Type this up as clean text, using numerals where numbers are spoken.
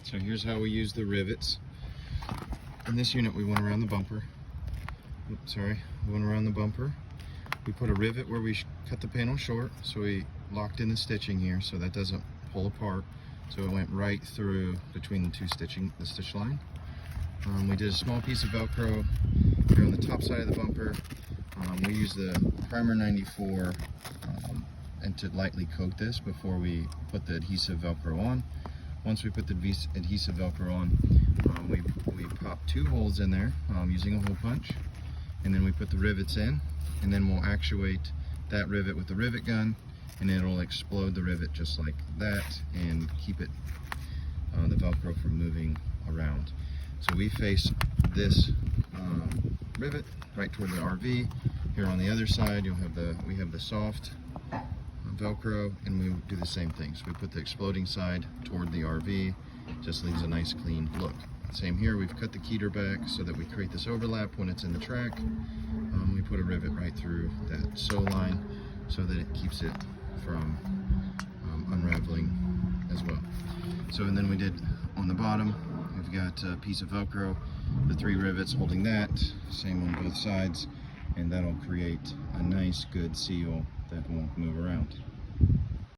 So here's how we use the rivets. In this unit we went around the bumper. Oops, sorry, we went around the bumper. We put a rivet where we cut the panel short, so we locked in the stitching here so that doesn't pull apart. So it went right through between the stitch line. We did a small piece of Velcro here on the top side of the bumper. We used the Primer 94 and to lightly coat this before we put the adhesive Velcro on. Once we put the adhesive Velcro on, we popped 2 holes in there using a hole punch, and then we put the rivets in, and then we'll actuate that rivet with the rivet gun, and it'll explode the rivet just like that and keep it the Velcro from moving around. So we face this rivet right toward the RV. Here on the other side, we have the soft Velcro, and we do the same thing. So we put the exploding side toward the RV, just leaves a nice clean look. Same here, we've cut the keter back so that we create this overlap when it's in the track. We put a rivet right through that sew line so that it keeps it from unraveling as well. So, and then we did on the bottom, we've got a piece of Velcro, the 3 rivets holding that, same on both sides, and that'll create a nice good seal that won't move around.